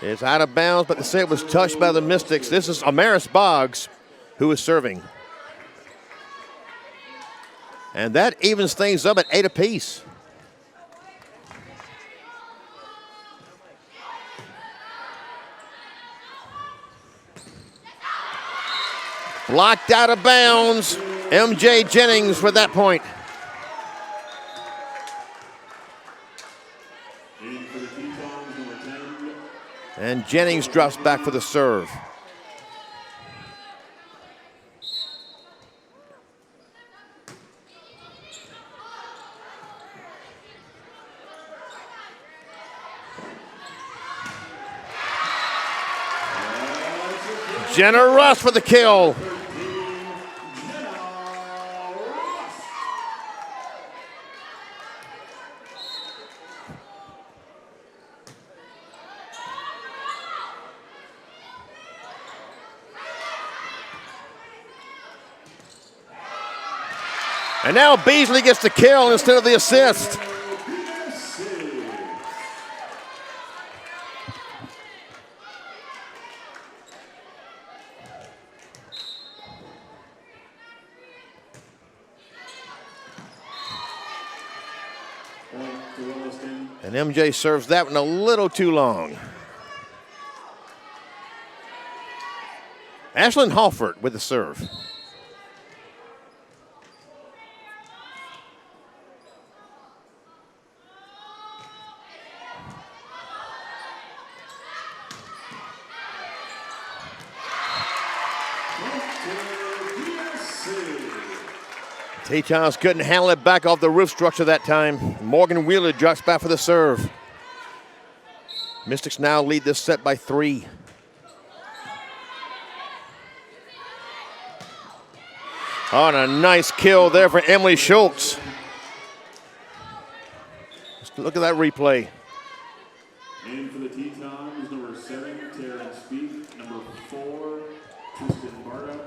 It's out of bounds, but they say it was touched by the Mystics. This is Amaris Boggs who is serving. And that evens things up at 8 apiece. Blocked out of bounds. MJ Jennings with that point. And Jennings drops back for the serve. Jenna Russ for the kill. And now Beasley gets the kill instead of the assist. And MJ serves that one a little too long. Ashlyn Halford with the serve. Tetons couldn't handle it back off the roof structure that time. Morgan Wheeler drops back for the serve. Mystics now lead this set by 3. Oh, and a nice kill there for Emily Schultz. Let's look at that replay. And for the Tetons, number 7, Terrence Speak. Number 4, Tristan Barta.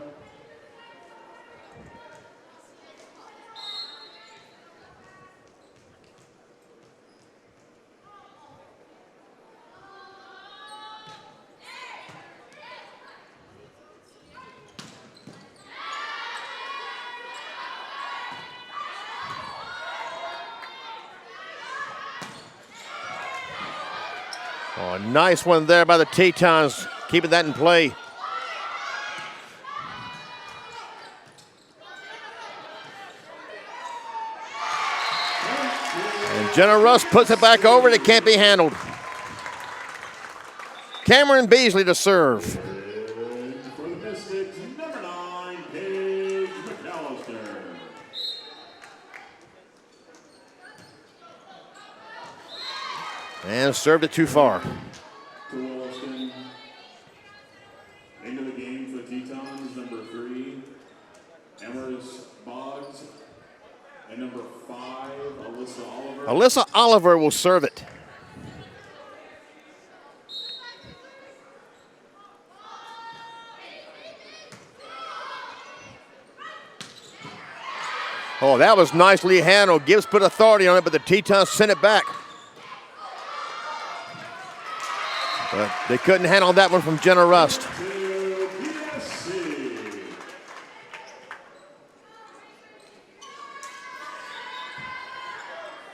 Oh, a nice one there by the Tetons, keeping that in play. And Jenna Russ puts it back over, and it can't be handled. Cameron Beasley to serve. For the Mystics, number 9, Paige McAllister. And served it too far. To Williston. Into the game for the Tetons, number 3, Emrys Boggs. And number 5, Alyssa Oliver. Alyssa Oliver will serve it. Oh, that was nicely handled. Gibbs put authority on it, but the Tetons sent it back. But they couldn't handle that one from Jenna Rust.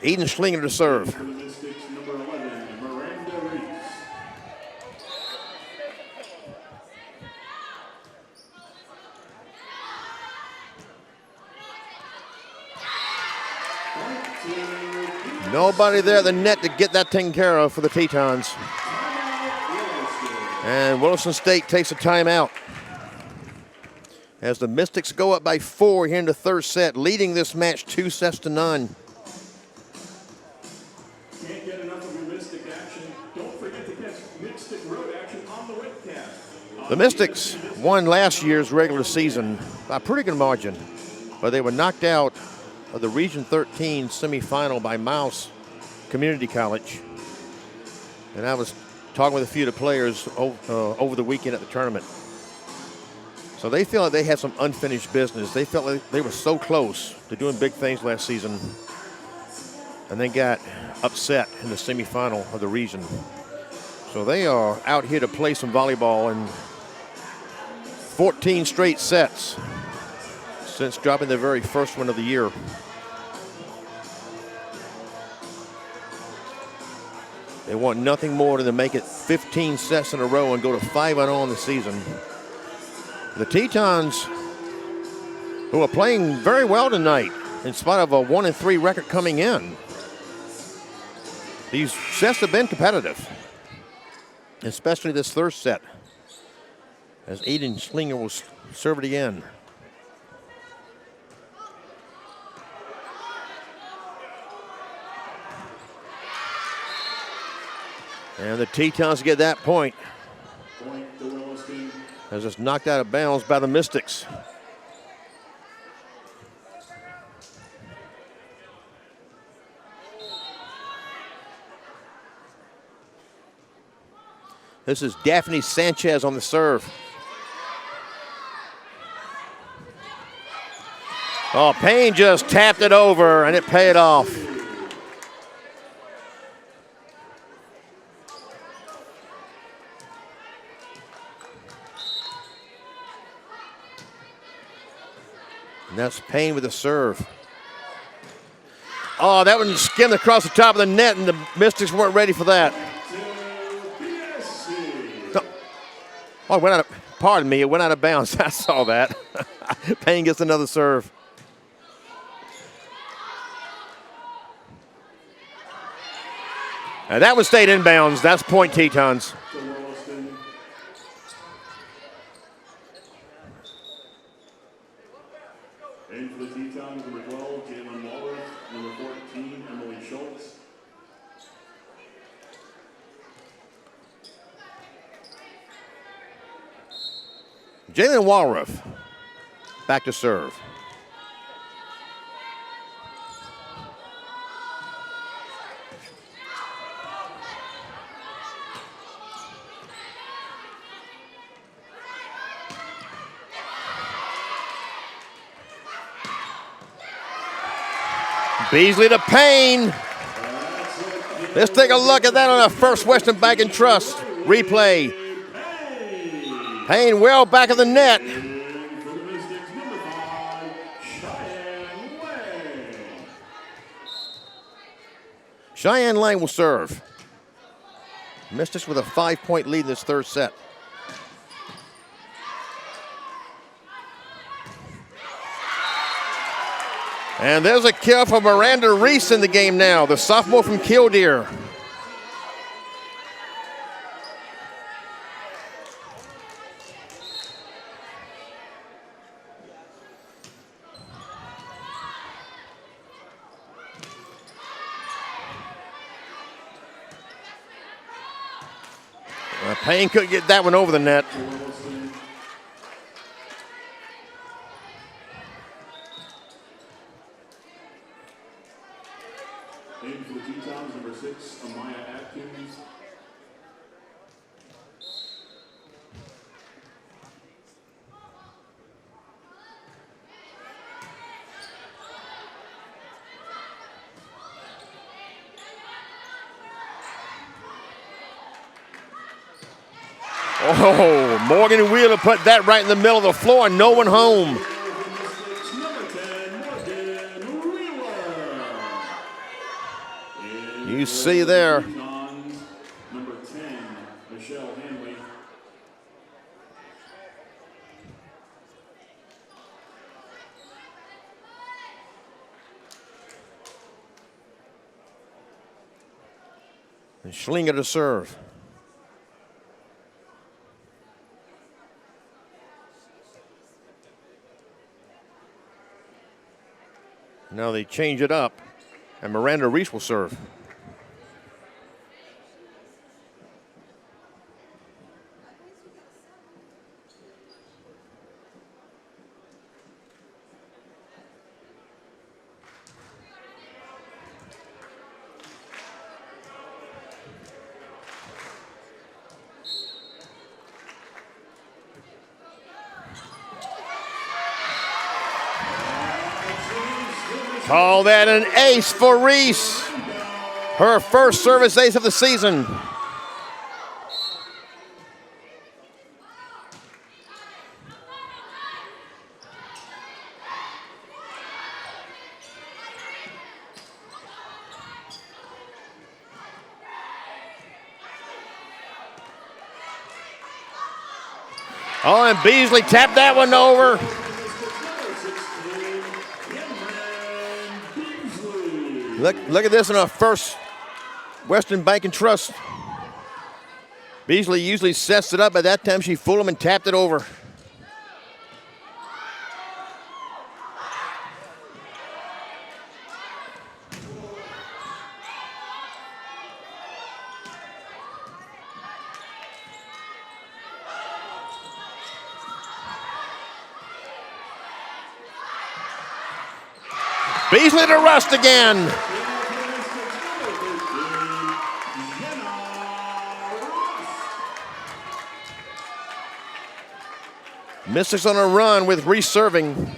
Eden Schlinger to serve. For the Mystics, number 11, Miranda Reese. Nobody there at the net to get that taken care of for the Tetons. And Williston State takes a timeout as the Mystics go up by 4 here in the third set, leading this match 2-0. Can't get enough of your Mystic action. Don't forget to catch Mystic Road action on the webcast. The Mystics won last year's regular season by a pretty good margin, but they were knocked out of the Region 13 semifinal by Mouse Community College. And I was talking with a few of the players over the weekend at the tournament. So they feel like they had some unfinished business. They felt like they were so close to doing big things last season, and they got upset in the semifinal of the region. So they are out here to play some volleyball in 14 straight sets since dropping their very first one of the year. They want nothing more than to make it 15 sets in a row and go to 5-0 in the season. The Tetons, who are playing very well tonight, in spite of a 1-3 record coming in. These sets have been competitive, especially this third set, as Eden Schlinger will serve it again. And the Tetons get that point. Point to Williston. As it's knocked out of bounds by the Mystics. This is Daphne Sanchez on the serve. Oh, Payne just tapped it over and it paid off. And that's Payne with the serve. Oh, that one skimmed across the top of the net and the Mystics weren't ready for that. Oh, it went out of, pardon me, it went out of bounds. I saw that. Payne gets another serve. And that one stayed inbounds. That's point Tetons. And for the Tetons, number 12, Jalen Wallace. Number 14, Emily Schultz. Jalen Walruff back to serve. Beasley to Payne. Let's take a look at that on a First Western Bank and Trust replay. Payne well back of the net. Cheyenne Lang will serve. Mystics with a 5-point lead in this third set. And there's a kill for Miranda Reese in the game now, the sophomore from Killdeer. Payne couldn't get that one over the net. And for the Tetons, number 6, Amaya Atkins. Oh, Morgan Wheeler put that right in the middle of the floor, no one home. You see there. Number 10, Michelle Hanley. And Schlinger to serve. Now they change it up, and Miranda Reese will serve. Call that an ace for Reese. Her first service ace of the season. Oh, and Beasley tapped that one over. Look at this in our First Western Bank and Trust. Beasley usually sets it up, but that time she fooled him and tapped it over. Beasley to Rust again. Mystics on a run with reserving.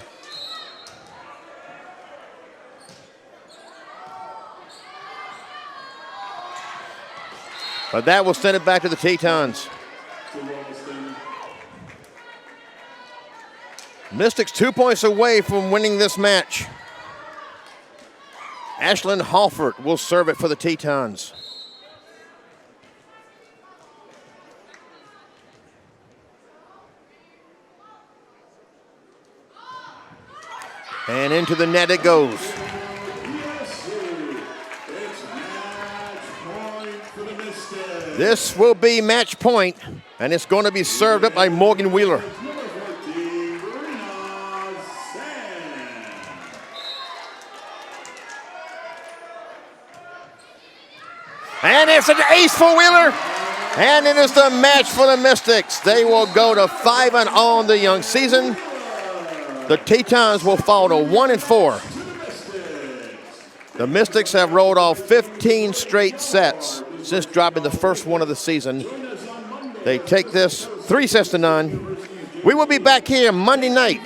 But that will send it back to the Tetons. Mystics 2 points away from winning this match. Ashlyn Halford will serve it for the Tetons. And into the net it goes. This will be match point, and it's going to be served up by Morgan Wheeler. And it's an ace for Wheeler, and it is the match for the Mystics. They will go to 5-0 on the young season. The Tetons will fall to 1-4. The Mystics have rolled off 15 straight sets since dropping the first one of the season. They take this 3-0. We will be back here Monday night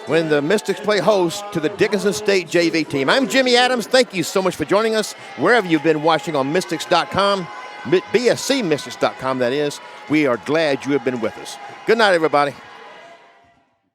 when the Mystics play host to the Dickinson State JV team. I'm Jimmy Adams. Thank you so much for joining us wherever you've been watching on Mystics.com, BSCMystics.com, that is. We are glad you have been with us. Good night, everybody.